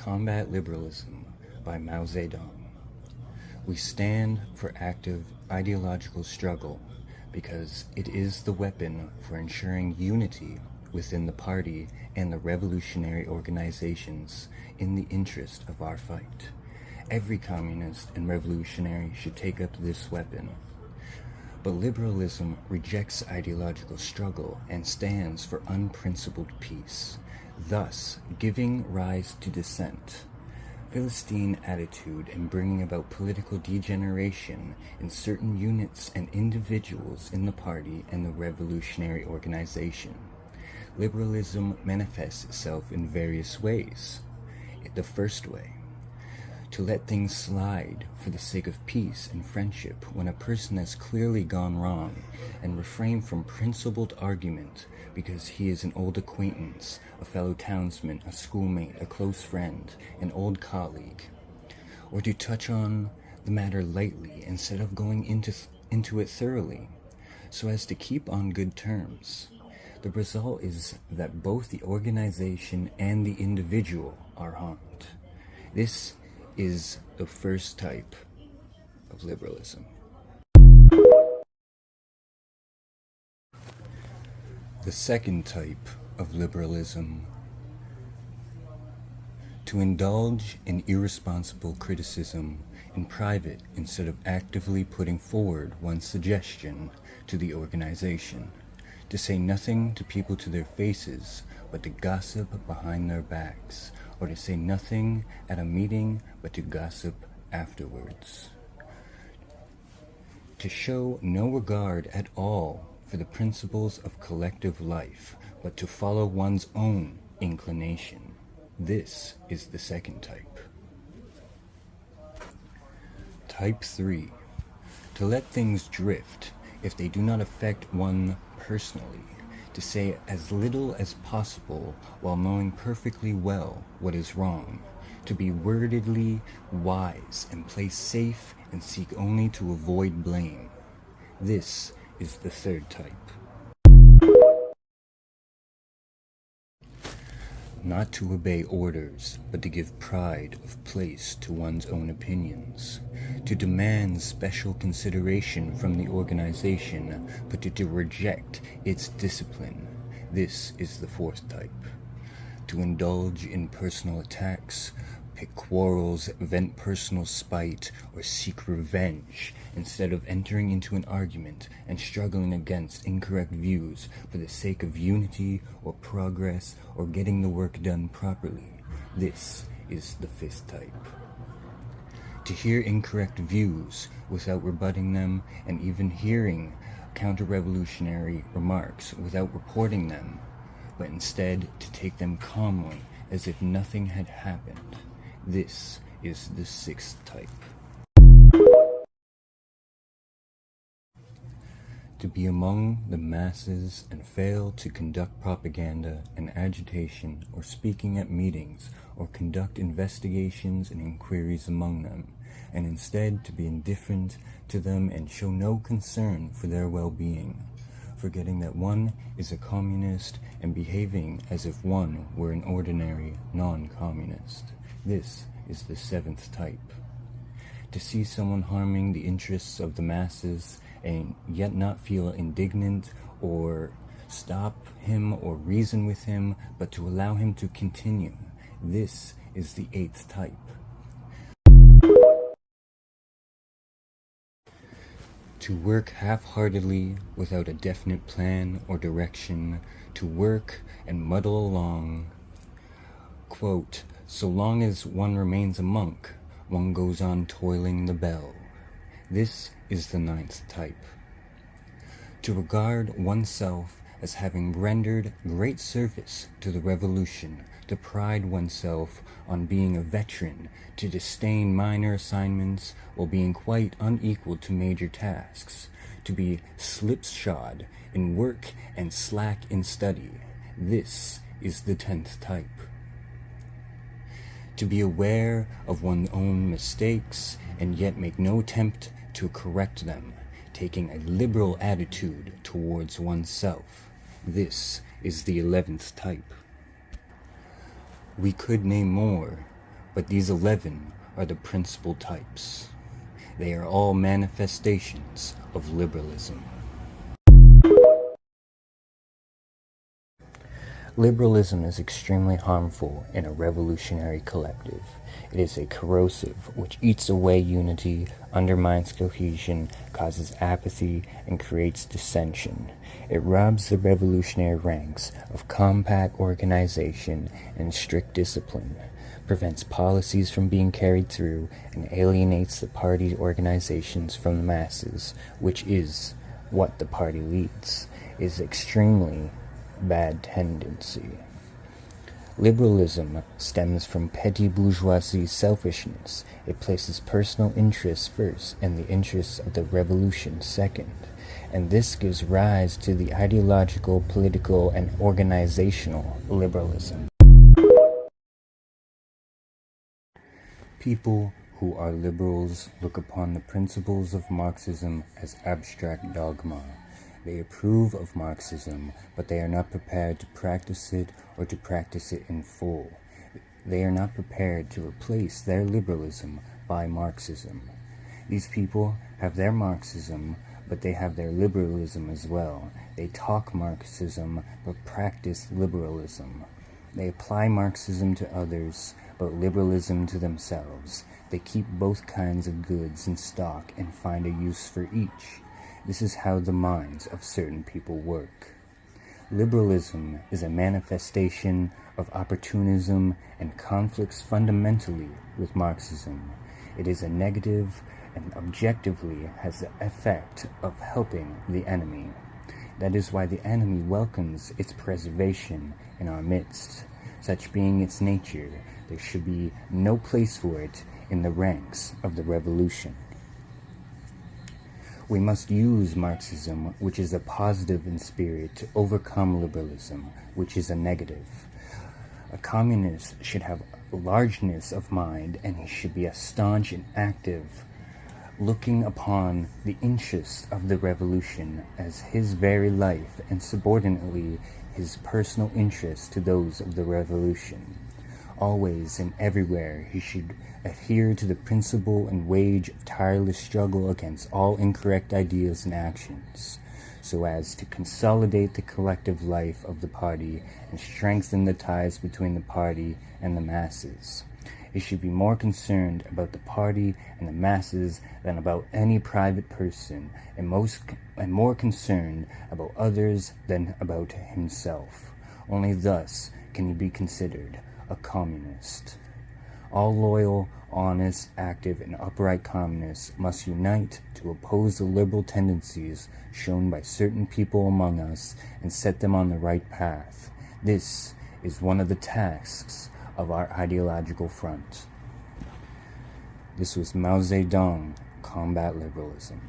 Combat Liberalism by Mao Zedong. We stand for active ideological struggle because it is the weapon for ensuring unity within the party and the revolutionary organizations in the interest of our fight. Every communist and revolutionary should take up this weapon. But liberalism rejects ideological struggle and stands for unprincipled peace, thus giving rise to dissent, Philistine attitude, and bringing about political degeneration in certain units and individuals in the party and the revolutionary organization. Liberalism manifests itself in various ways. The first way, to let things slide for the sake of peace and friendship when a person has clearly gone wrong, and refrain from principled argument because he is an old acquaintance, a fellow townsman, a schoolmate, a close friend, an old colleague. Or to touch on the matter lightly instead of going into it thoroughly, so as to keep on good terms. The result is that both the organization and the individual are harmed. This is the first type of liberalism. The second type of liberalism, to indulge in irresponsible criticism in private instead of actively putting forward one's suggestion to the organization, to say nothing to people to their faces but to gossip behind their backs, or to say nothing at a meeting but to gossip afterwards. To show no regard at all for the principles of collective life, but to follow one's own inclination. This is the second type. Type 3. To let things drift if they do not affect one personally, to say as little as possible while knowing perfectly well what is wrong, to be wordedly wise and play safe and seek only to avoid blame. This is the third type. Not to obey orders, but to give pride of place to one's own opinions, to demand special consideration from the organization, but to reject its discipline. This is the fourth type. To indulge in personal attacks, pick quarrels, vent personal spite, or seek revenge, instead of entering into an argument and struggling against incorrect views for the sake of unity or progress or getting the work done properly. This is the fifth type. To hear incorrect views without rebutting them, and even hearing counter-revolutionary remarks without reporting them, but instead to take them calmly as if nothing had happened. This is the sixth type. To be among the masses and fail to conduct propaganda and agitation, or speaking at meetings, or conduct investigations and inquiries among them, and instead to be indifferent to them and show no concern for their well-being, forgetting that one is a communist and behaving as if one were an ordinary non-communist. This is the seventh type. To see someone harming the interests of the masses and yet not feel indignant or stop him or reason with him, but to allow him to continue. This is the eighth type. To work half-heartedly without a definite plan or direction, to work and muddle along. Quote, so long as one remains a monk, one goes on toiling the bell. This is the ninth type. To regard oneself as having rendered great service to the revolution, to pride oneself on being a veteran, to disdain minor assignments while being quite unequal to major tasks, to be slipshod in work and slack in study. This is the 10th type. To be aware of one's own mistakes and yet make no attempt to correct them, taking a liberal attitude towards oneself. This is the 11th type. We could name more, But these 11 are the principal types. They are all manifestations of liberalism. Liberalism is extremely harmful in a revolutionary collective. It is a corrosive which eats away unity, undermines cohesion, causes apathy, and creates dissension. It robs the revolutionary ranks of compact organization and strict discipline, prevents policies from being carried through, and alienates the party organizations from the masses, which is what the party leads. It is extremely bad tendency. Liberalism stems from petty bourgeoisie selfishness. It places personal interests first and the interests of the revolution second. And this gives rise to the ideological, political, and organizational liberalism. People who are liberals look upon the principles of Marxism as abstract dogma. They approve of Marxism, but they are not prepared to practice it or to practice it in full. They are not prepared to replace their liberalism by Marxism. These people have their Marxism, but they have their liberalism as well. They talk Marxism, but practice liberalism. They apply Marxism to others, but liberalism to themselves. They keep both kinds of goods in stock and find a use for each. This is how the minds of certain people work. Liberalism is a manifestation of opportunism and conflicts fundamentally with Marxism. It is a negative and objectively has the effect of helping the enemy. That is why the enemy welcomes its preservation in our midst. Such being its nature, there should be no place for it in the ranks of the revolution. We must use Marxism, which is a positive in spirit, to overcome liberalism, which is a negative. A communist should have largeness of mind, and he should be a staunch and active, looking upon the interests of the revolution as his very life, and subordinately his personal interests to those of the revolution. Always and everywhere he should adhere to the principle and wage a tireless struggle against all incorrect ideas and actions, so as to consolidate the collective life of the party and strengthen the ties between the party and the masses. It should be more concerned about the party and the masses than about any private person, and more concerned about others than about himself. Only thus can he be considered a communist. All loyal, honest, active, and upright communists must unite to oppose the liberal tendencies shown by certain people among us and set them on the right path. This is one of the tasks of our ideological front. This was Mao Zedong Combat Liberalism.